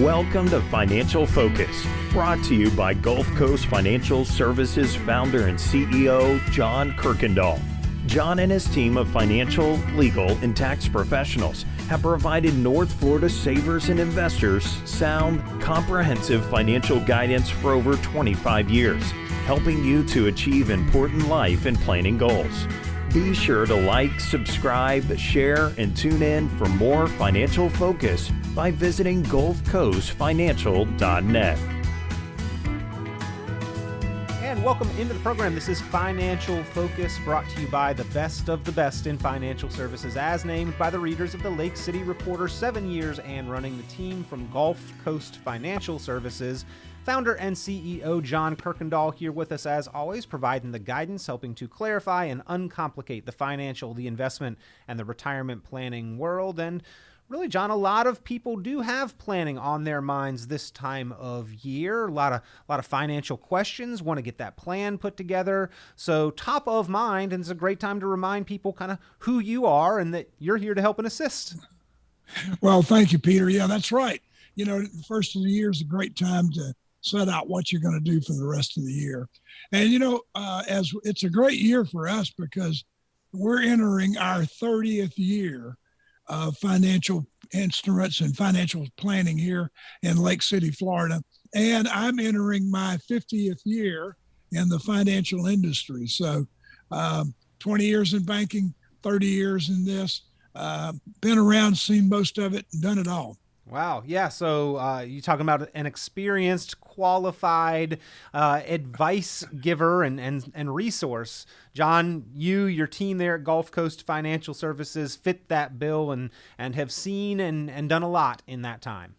Welcome to Financial Focus, brought to you by Gulf Coast Financial Services founder and CEO, John Kuykendall. John and his team of financial, legal, and tax professionals have provided North Florida savers and investors sound, comprehensive financial guidance for over 25 years, helping you to achieve important life and planning goals. Be sure to like, subscribe, share, and tune in for more financial focus by visiting GulfCoastFinancial.net. And welcome into the program. This is Financial Focus, brought to you by the best of the best in financial services, as named by the readers of the Lake City Reporter, 7 years and running the team from Gulf Coast Financial Services. Founder and CEO John Kuykendall here with us as always, providing the guidance, helping to clarify and uncomplicate the financial, the investment, and the retirement planning world. And really, John, a lot of people do have planning on their minds this time of year. A lot of financial questions, want to get that plan put together. So top of mind, and it's a great time to remind people kind of who you are and that you're here to help and assist. Well, thank you, Peter. Yeah, that's right. You know, the first of the year is a great time to set out what you're going to do for the rest of the year. And, you know, as it's a great year for us because we're entering our 30th year of financial instruments and financial planning here in Lake City, Florida. And I'm entering my 50th year in the financial industry. So 20 years in banking, 30 years in this, been around, seen most of it, and done it all. Wow. Yeah. So you're talking about an experienced, qualified advice giver and resource. John, your team there at Gulf Coast Financial Services fit that bill and have seen and done a lot in that time.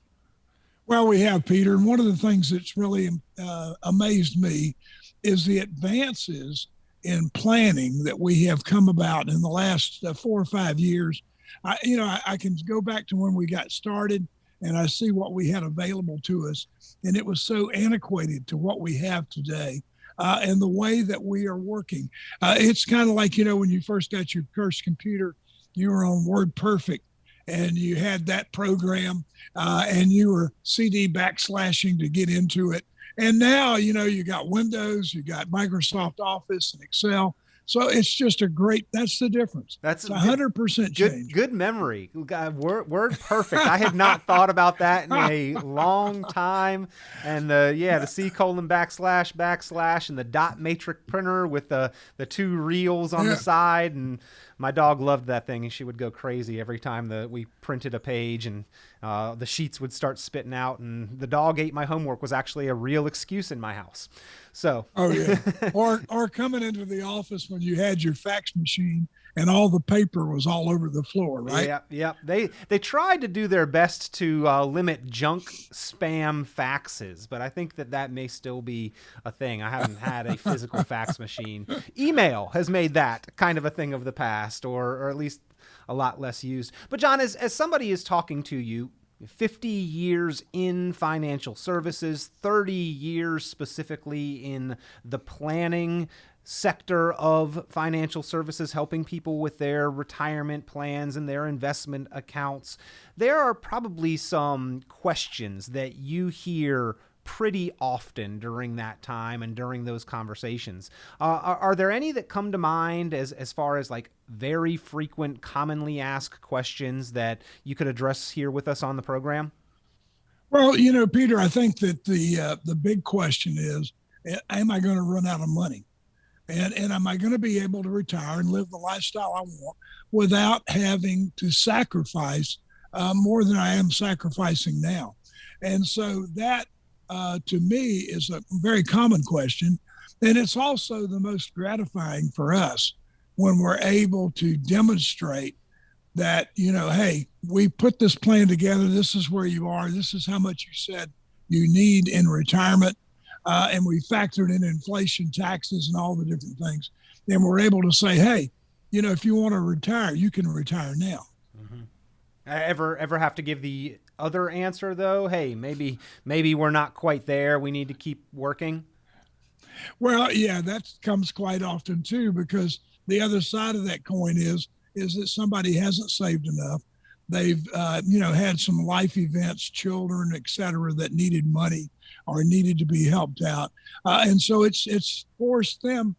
Well, we have, Peter. And one of the things that's really amazed me is the advances in planning that we have come about in the last 4 or 5 years. I can go back to when we got started, and I see what we had available to us, and it was so antiquated to what we have today, and the way that we are working. It's kind of like, you know, when you first got your first computer, you were on WordPerfect, and you had that program, and you were CD backslashing to get into it. And now, you know, you got Windows, you got Microsoft Office and Excel. So it's just that's the difference. That's 100% change. Good memory. Word perfect. I had not thought about that in a long time. And the C:/ backslash and the dot matrix printer with the two reels on the side. And my dog loved that thing, and she would go crazy every time we printed a page and the sheets would start spitting out. And the dog ate my homework was actually a real excuse in my house. So. Oh yeah. Or coming into the office when you had your fax machine and all the paper was all over the floor, right? Yeah. They tried to do their best to limit junk spam faxes, but I think that may still be a thing. I haven't had a physical fax machine. Email has made that kind of a thing of the past, or at least a lot less used. But John, as somebody is talking to you, 50 years in financial services, 30 years specifically in the planning sector of financial services, helping people with their retirement plans and their investment accounts. There are probably some questions that you hear pretty often during that time and during those conversations. Are there any that come to mind as far as like very frequent, commonly asked questions that you could address here with us on the program? Well, you know, Peter, I think that the big question is, am I going to run out of money? And am I going to be able to retire and live the lifestyle I want without having to sacrifice more than I am sacrificing now? And so that, to me, is a very common question. And it's also the most gratifying for us when we're able to demonstrate that, you know, hey, we put this plan together. This is where you are. This is how much you said you need in retirement. And we factored in inflation, taxes, and all the different things. And we're able to say, hey, you know, if you want to retire, you can retire now. Mm-hmm. Ever have to give the other answer though? Hey, maybe we're not quite there. We need to keep working. Well, yeah, that comes quite often too, because the other side of that coin is that somebody hasn't saved enough. they've, had some life events, children, et cetera, that needed money or needed to be helped out. And so it's forced them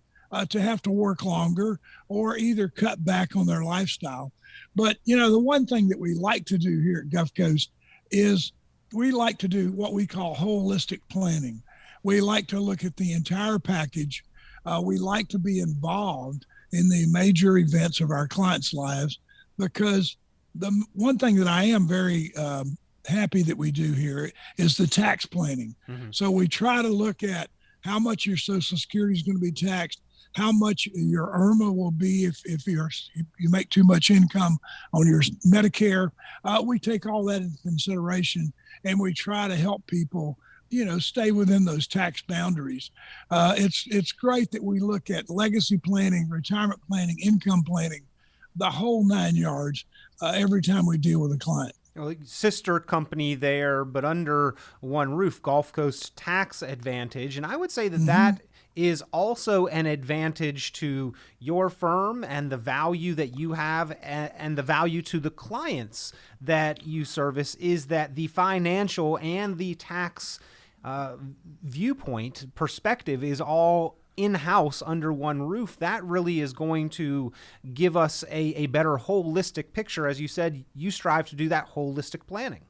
to have to work longer or either cut back on their lifestyle. But, the one thing that we like to do here at Gulf Coast is we like to do what we call holistic planning. We like to look at the entire package. We like to be involved in the major events of our clients' lives, because the one thing that I am very happy that we do here is the tax planning. Mm-hmm. So we try to look at how much your Social Security is going to be taxed, how much your IRMA will be if you make too much income on your Medicare. We take all that into consideration, and we try to help people, stay within those tax boundaries. It's great that we look at legacy planning, retirement planning, income planning, the whole 9 yards every time we deal with a client. Well, sister company there, but under one roof, Gulf Coast Tax Advantage. And I would say that mm-hmm. that is also an advantage to your firm and the value that you have, and the value to the clients that you service, is that the financial and the tax viewpoint perspective is all in-house under one roof. That really is going to give us a better holistic picture. As you said, you strive to do that holistic planning.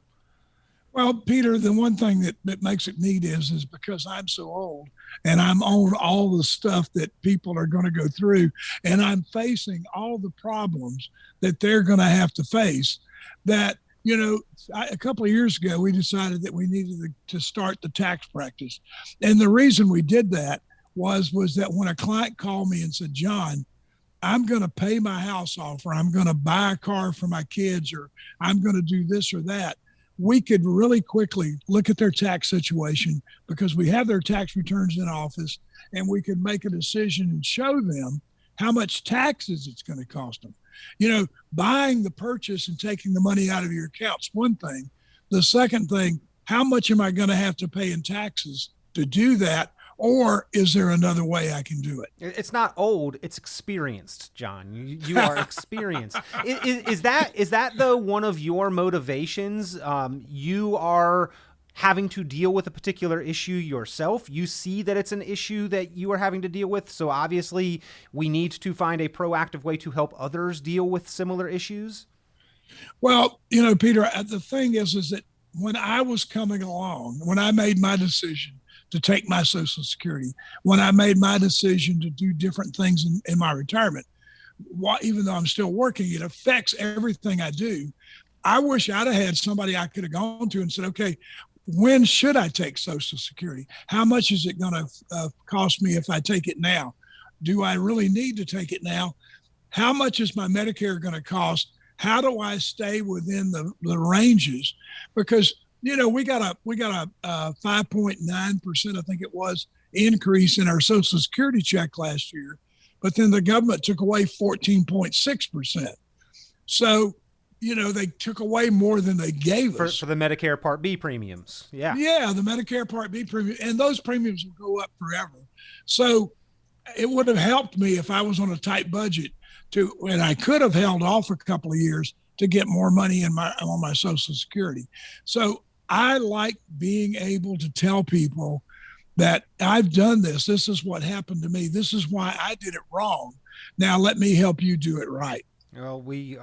Well, Peter, the one thing that makes it neat is because I'm so old and I'm on all the stuff that people are going to go through, and I'm facing all the problems that they're going to have to face, that, a couple of years ago, we decided that we needed to start the tax practice. And the reason we did that was that when a client called me and said, John, I'm going to pay my house off, or I'm going to buy a car for my kids, or I'm going to do this or that, we could really quickly look at their tax situation, because we have their tax returns in office, and we could make a decision and show them how much taxes it's going to cost them. Buying the purchase and taking the money out of your account's one thing. The second thing, how much am I going to have to pay in taxes to do that? Or is there another way I can do it? It's not old, it's experienced, John. You are experienced. Is that though one of your motivations? You are having to deal with a particular issue yourself. You see that it's an issue that you are having to deal with. So obviously we need to find a proactive way to help others deal with similar issues. Well, Peter, the thing is that when I was coming along, when I made my decision to take my Social Security, when I made my decision to do different things in my retirement, even though I'm still working, it affects everything I do. I wish I'd have had somebody I could have gone to and said, okay, when should I take Social Security? How much is it going to cost me if I take it now? Do I really need to take it now? How much is my Medicare going to cost? How do I stay within the ranges? Because we got a 5.9%, I think it was, increase in our Social Security check last year, but then the government took away 14.6%. So, they took away more than they gave us. For the Medicare Part B premiums. Yeah. Yeah, the Medicare Part B premium, and those premiums will go up forever. So it would have helped me if I was on a tight budget and I could have held off a couple of years to get more money on my Social Security. So I like being able to tell people that I've done this. This is what happened to me. This is why I did it wrong. Now let me help you do it right. Well, we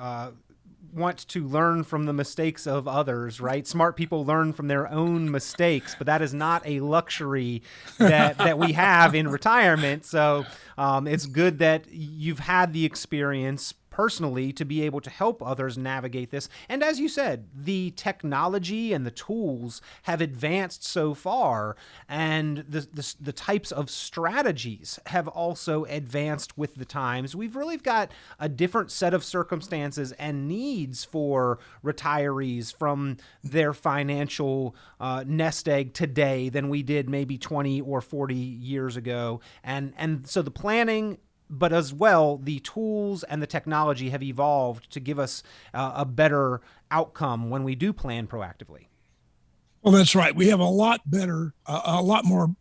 want to learn from the mistakes of others, right? Smart people learn from their own mistakes, but that is not a luxury that we have in retirement. So it's good that you've had the experience personally to be able to help others navigate this. And as you said, the technology and the tools have advanced so far, and the types of strategies have also advanced with the times. We've really got a different set of circumstances and needs for retirees from their financial nest egg today than we did maybe 20 or 40 years ago. And so the planning, but as well, the tools and the technology have evolved to give us a better outcome when we do plan proactively. Well, that's right. We have a lot better, a lot more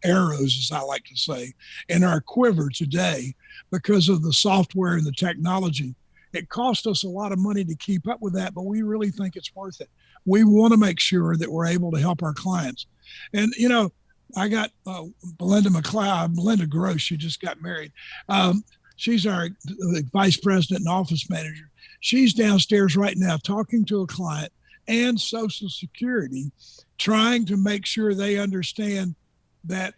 arrows, as I like to say, in our quiver today because of the software and the technology. It costs us a lot of money to keep up with that, but we really think it's worth it. We want to make sure that we're able to help our clients. And, I got Belinda Gross. She just got married. She's our vice president and office manager. She's downstairs right now talking to a client and Social Security, trying to make sure they understand that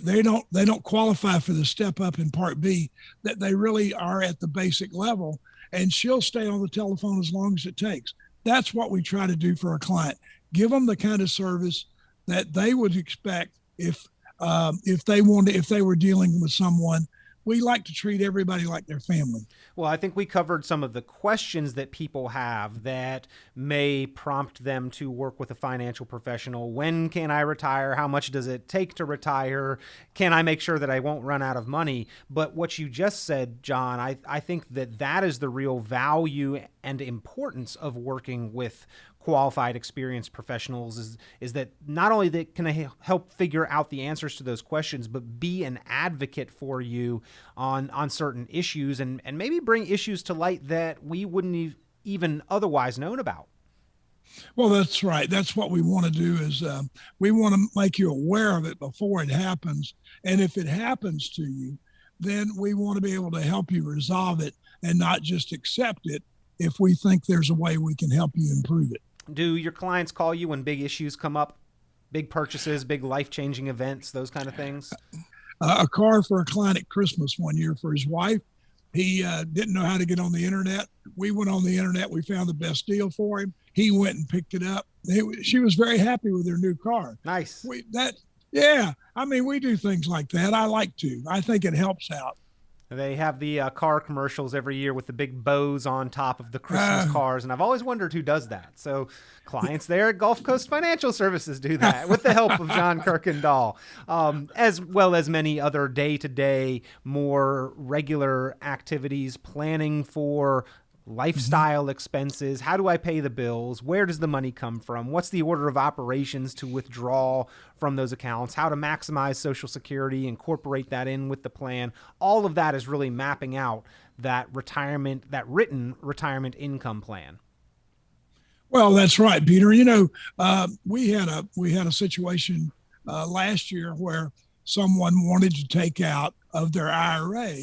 they don't qualify for the step up in Part B, that they really are at the basic level, and she'll stay on the telephone as long as it takes. That's what we try to do for a client. Give them the kind of service that they would expect if they were dealing with someone. We like to treat everybody like their family. Well, I think we covered some of the questions that people have that may prompt them to work with a financial professional. When can I retire? How much does it take to retire? Can I make sure that I won't run out of money? But what you just said, John, I think that is the real value and importance of working with qualified, experienced professionals is that not only that can I help figure out the answers to those questions, but be an advocate for you on certain issues and maybe bring issues to light that we wouldn't even otherwise known about. Well, that's right. That's what we want to do is we want to make you aware of it before it happens. And if it happens to you, then we want to be able to help you resolve it and not just accept it if we think there's a way we can help you improve it. Do your clients call you when big issues come up, big purchases, big life-changing events, those kind of things? A car for a client at Christmas one year for his wife. He didn't know how to get on the internet. We went on the internet. We found the best deal for him. He went and picked it up. She was very happy with her new car. Nice. We do things like that. I like to. I think it helps out. They have the car commercials every year with the big bows on top of the Christmas cars, and I've always wondered who does that. So clients there at Gulf Coast Financial Services do that with the help of John Kuykendall, as well as many other day-to-day, more regular activities, planning for lifestyle expenses. How do I pay the bills? Where does the money come from? What's the order of operations to withdraw from those accounts? How to maximize Social Security, incorporate that in with the plan. All of that is really mapping out that written retirement income plan. Well, that's right, Peter. We had a situation last year where someone wanted to take out of their IRA.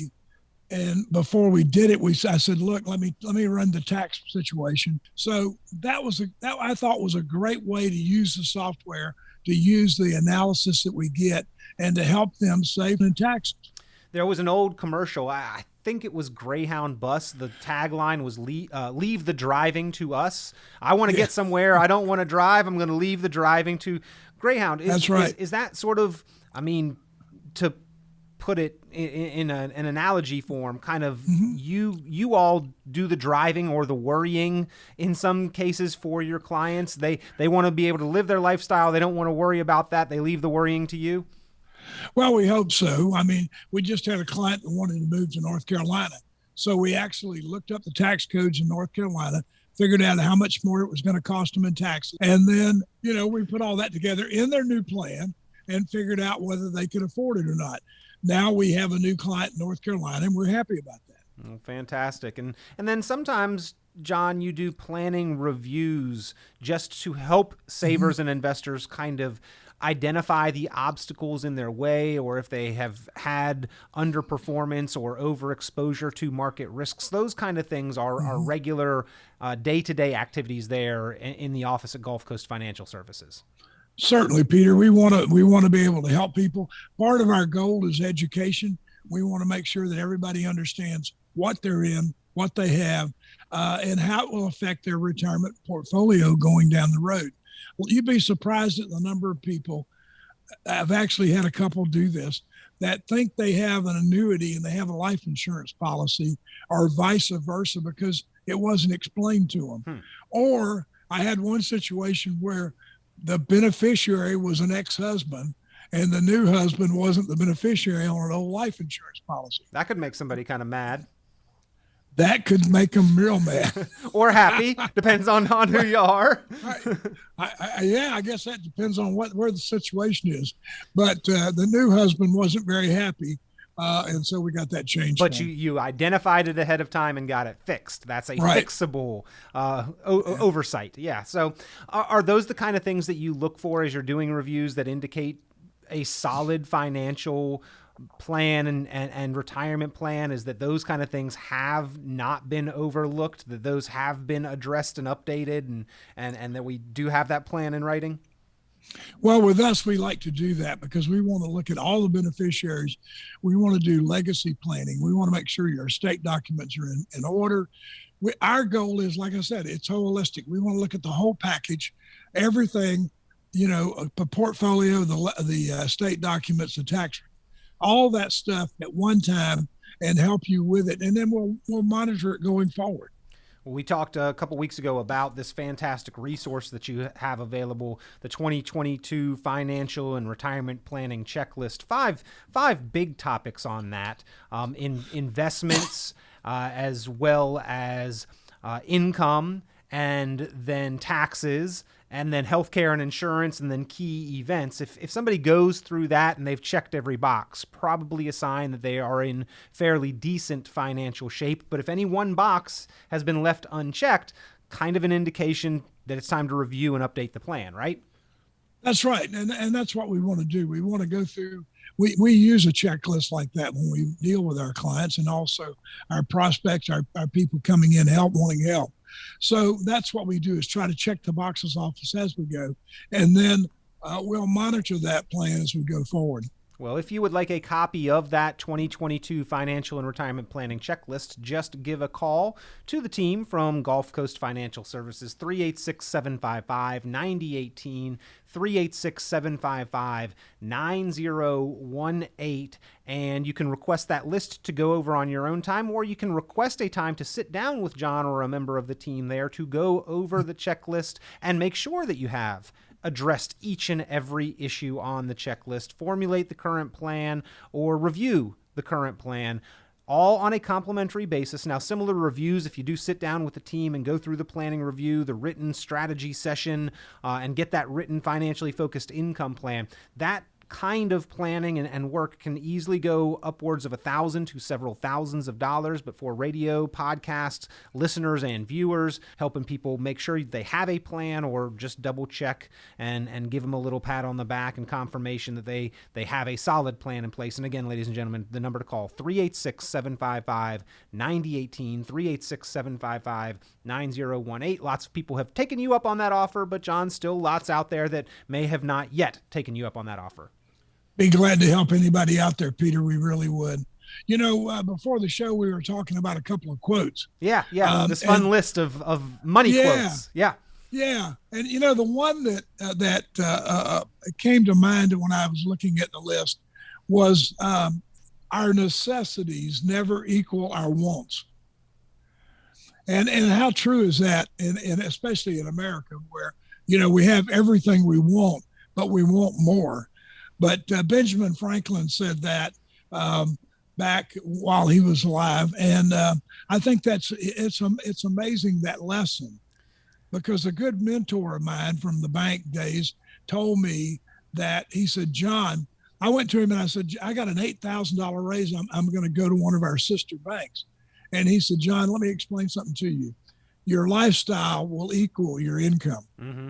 And before we did it, I said, look, let me run the tax situation. So that I thought was a great way to use the software, to use the analysis that we get, and to help them save in taxes. There was an old commercial. I think it was Greyhound Bus. The tagline was leave the driving to us. I want to get somewhere. I don't want to drive. I'm going to leave the driving to Greyhound. That's right. Is that sort of, to put it in an analogy form, kind of you all do the driving or the worrying in some cases for your clients? They want to be able to live their lifestyle. They don't want to worry about that. They leave the worrying to you? Well, we hope so. We just had a client that wanted to move to North Carolina. So we actually looked up the tax codes in North Carolina, figured out how much more it was going to cost them in taxes. And then, we put all that together in their new plan and figured out whether they could afford it or not. Now we have a new client in North Carolina, and we're happy about that. Oh, fantastic. And then sometimes, John, you do planning reviews just to help savers and investors kind of identify the obstacles in their way, or if they have had underperformance or overexposure to market risks. Those kind of things are regular day-to-day activities there in the office at Gulf Coast Financial Services. Certainly, Peter. We want to be able to help people. Part of our goal is education. We want to make sure that everybody understands what they're in, what they have, and how it will affect their retirement portfolio going down the road. Well, you'd be surprised at the number of people. I've actually had a couple do this that think they have an annuity and they have a life insurance policy, or vice versa, because it wasn't explained to them. Or I had one situation where the beneficiary was an ex-husband and the new husband wasn't the beneficiary on an old life insurance policy. That could make somebody kind of mad. That could make them real mad. Or happy, depends on who you are. I guess that depends on where the situation is. But the new husband wasn't very happy And so we got that changed. But you identified it ahead of time and got it fixed. That's a fixable oversight. Yeah. So are those the kind of things that you look for as you're doing reviews that indicate a solid financial plan and retirement plan? Is that those kind of things have not been overlooked, that those have been addressed and updated, and that we do have that plan in writing? Well, with us, we like to do that because we want to look at all the beneficiaries. We want to do legacy planning. We want to make sure your estate documents are in order. Our goal is, like I said, it's holistic. We want to look at the whole package, everything, a portfolio, the estate documents, the tax, all that stuff at one time, and help you with it. And then we'll monitor it going forward. Well, we talked a couple weeks ago about this fantastic resource that you have available, the 2022 Financial and Retirement Planning Checklist. Five big topics on that, in investments, as well as income, and then taxes, and then healthcare and insurance, and then key events. If somebody goes through that and they've checked every box, probably a sign that they are in fairly decent financial shape. But if any one box has been left unchecked, kind of an indication that it's time to review and update the plan, right? That's right. And that's what we want to do. We want to go through, we use a checklist like that when we deal with our clients, and also our prospects, our people coming in wanting help. So that's what we do, is try to check the boxes off as we go. And then we'll monitor that plan as we go forward. Well, if you would like a copy of that 2022 Financial and Retirement Planning Checklist, just give a call to the team from Gulf Coast Financial Services, 386-755-9018, 386-755-9018, and you can request that list to go over on your own time, or you can request a time to sit down with John or a member of the team there to go over the checklist and make sure that you have addressed each and every issue on the checklist, formulate the current plan, or review the current plan, all on a complimentary basis. Now, similar reviews, if you do sit down with the team and go through the planning review, the written strategy session, and get that written financially focused income plan, that kind of planning and work can easily go upwards of $1,000 to several thousands of dollars. But for radio, podcasts, listeners, and viewers, helping people make sure they have a plan, or just double check and give them a little pat on the back and confirmation that they have a solid plan in place. And again, ladies and gentlemen, the number to call, 386-755-9018, 386-755-9018. Lots of people have taken you up on that offer, but John, still lots out there that may have not yet taken you up on that offer. Be glad to help anybody out there, Peter. We really would. Before the show, we were talking about a couple of quotes. Yeah. This fun list of money quotes. Yeah. Yeah. And, the one that came to mind when I was looking at the list was our necessities never equal our wants. And how true is that? And especially in America, where, we have everything we want, but we want more. But Benjamin Franklin said that back while he was alive, and I think it's amazing, that lesson, because a good mentor of mine from the bank days told me that, he said, John, I went to him and I said, I got an $8,000 raise. I'm going to go to one of our sister banks, and he said, John, let me explain something to you. Your lifestyle will equal your income. Mm-hmm.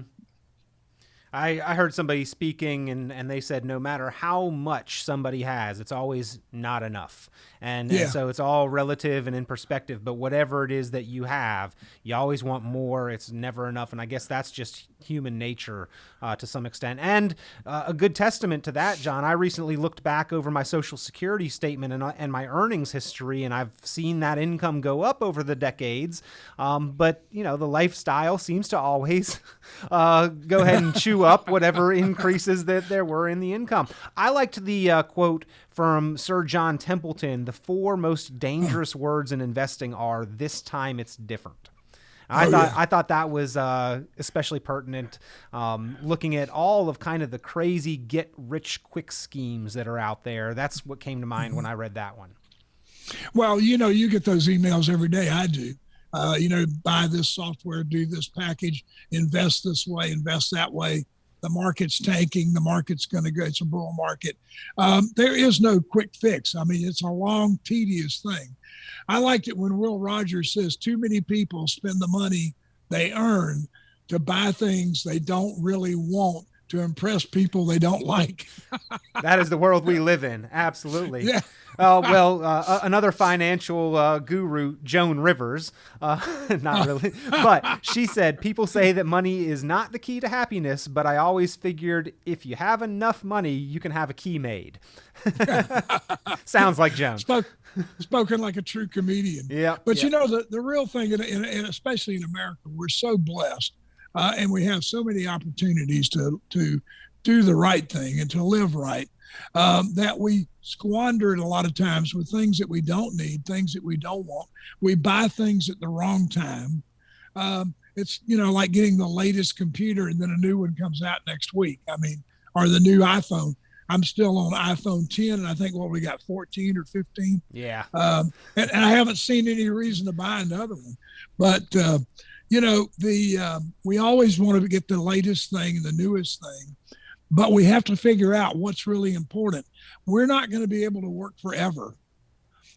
I heard somebody speaking and they said no matter how much somebody has, it's always not enough. And so it's all relative and in perspective, but whatever it is that you have, you always want more. It's never enough. And I guess that's just human nature to some extent. And a good testament to that, John, I recently looked back over my Social Security statement and my earnings history, and I've seen that income go up over the decades. But, the lifestyle seems to always go ahead and chew up whatever increases that there were in the income. I liked the quote from Sir John Templeton: the 4 most dangerous words in investing are, "This time it's different." I thought that was especially pertinent, looking at all of kind of the crazy get-rich-quick schemes that are out there. That's what came to mind when I read that one. Well, you get those emails every day. I do. Buy this software, do this package, invest this way, invest that way. the market's tanking, the market's going to go, it's a bull market. There is no quick fix. I mean, it's a long, tedious thing. I liked it when Will Rogers says too many people spend the money they earn to buy things they don't really want to impress people they don't like. That is the world we live in. Absolutely. Yeah. Another financial guru, Joan Rivers, not really, but she said, people say that money is not the key to happiness, but I always figured if you have enough money, you can have a key made. Sounds like Joan. Spoken like a true comedian. Yeah. But you know, the real thing, and especially in America, we're so blessed and we have so many opportunities to do the right thing and to live right. That we squander it a lot of times with things that we don't need, things that we don't want. We buy things at the wrong time. It's, like getting the latest computer and then a new one comes out next week. I mean, or the new iPhone. I'm still on iPhone 10 and I think we got 14 or 15. Yeah. And I haven't seen any reason to buy another one. But, we always want to get the latest thing and the newest thing. But we have to figure out what's really important. We're not going to be able to work forever.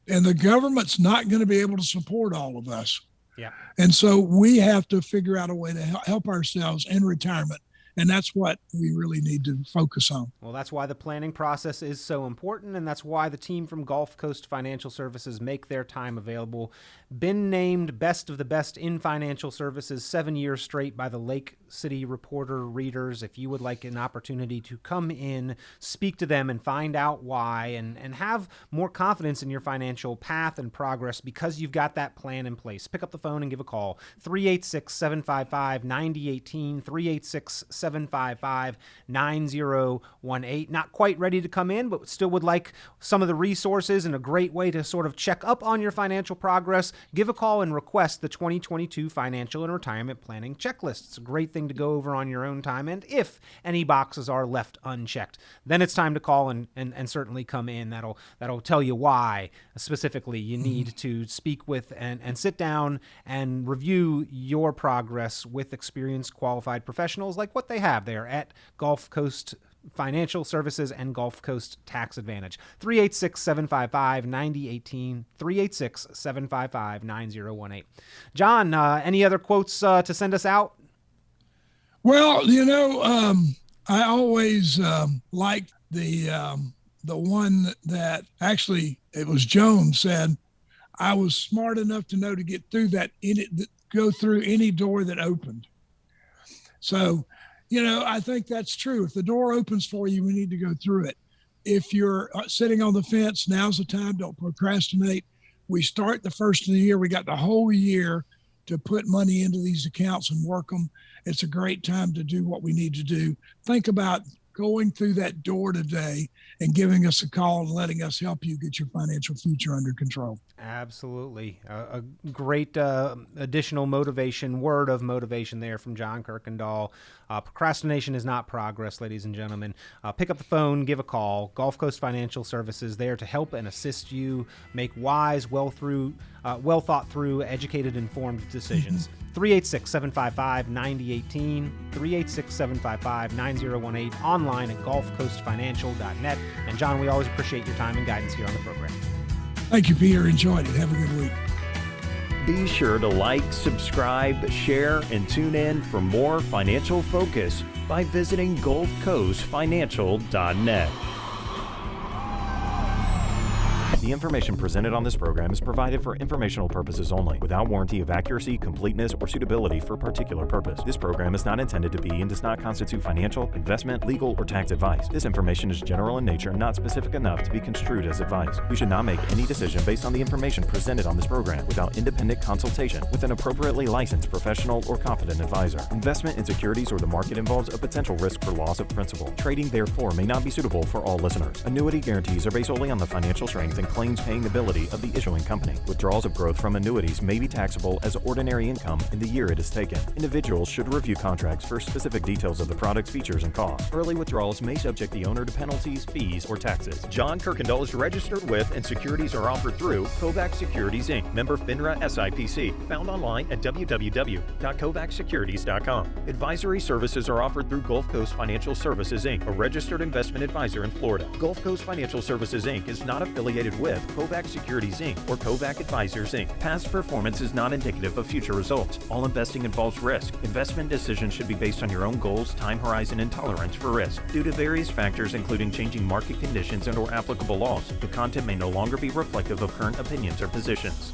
And the government's not going to be able to support all of us. Yeah. And so we have to figure out a way to help ourselves in retirement. And that's what we really need to focus on. Well, that's why the planning process is so important, and that's why the team from Gulf Coast Financial Services make their time available. Been named best of the best in financial services 7 years straight by the Lake City Reporter readers. If you would like an opportunity to come in, speak to them and find out why, and have more confidence in your financial path and progress because you've got that plan in place, pick up the phone and give a call. 386-755-9018, 386-755-9018. Not quite ready to come in, but still would like some of the resources and a great way to sort of check up on your financial progress. Give a call and request the 2022 Financial and Retirement Planning Checklist. It's a great thing to go over on your own time, and if any boxes are left unchecked, then it's time to call and certainly come in. That'll tell you why specifically you need to speak with and sit down and review your progress with experienced qualified professionals like what they have there at Gulf Coast Financial Services and Gulf Coast Tax Advantage. 386-755-9018, 386-755-9018. John, any other quotes to send us out? Well, I always like the one that actually it was Joan said, I was smart enough to know to get through go through any door that opened. So, I think that's true. If the door opens for you, we need to go through it. If you're sitting on the fence, now's the time. Don't procrastinate. We start the first of the year. We got the whole year to put money into these accounts and work them. It's a great time to do what we need to do. Think about going through that door today and giving us a call and letting us help you get your financial future under control. Absolutely. A great additional word of motivation there from John Kuykendall. Procrastination is not progress, ladies and gentlemen. Pick up the phone, give a call. Gulf Coast Financial Services there to help and assist you make wise, well thought through, educated, informed decisions. 386-755-9018, 386-755-9018, online at gulfcoastfinancial.net. And John, we always appreciate your time and guidance here on the program. Thank you, Peter. Enjoyed it. Have a good week. Be sure to like, subscribe, share, and tune in for more financial focus by visiting gulfcoastfinancial.net. The information presented on this program is provided for informational purposes only, without warranty of accuracy, completeness, or suitability for a particular purpose. This program is not intended to be and does not constitute financial, investment, legal, or tax advice. This information is general in nature and not specific enough to be construed as advice. You should not make any decision based on the information presented on this program without independent consultation with an appropriately licensed professional or competent advisor. Investment in securities or the market involves a potential risk for loss of principal. Trading, therefore, may not be suitable for all listeners. Annuity guarantees are based solely on the financial strength and claims paying ability of the issuing company. Withdrawals of growth from annuities may be taxable as ordinary income in the year it is taken. Individuals should review contracts for specific details of the product's features and costs. Early withdrawals may subject the owner to penalties, fees, or taxes. John Kuykendall is registered with and securities are offered through Kovac Securities Inc., member FINRA SIPC, found online at www.kovacsecurities.com. Advisory services are offered through Gulf Coast Financial Services Inc., a registered investment advisor in Florida. Gulf Coast Financial Services Inc. is not affiliated with Kovac Securities Inc. or Kovac Advisors Inc. Past performance is not indicative of future results. All investing involves risk. Investment decisions should be based on your own goals, time horizon, and tolerance for risk. Due to various factors including changing market conditions and/or applicable laws, the content may no longer be reflective of current opinions or positions.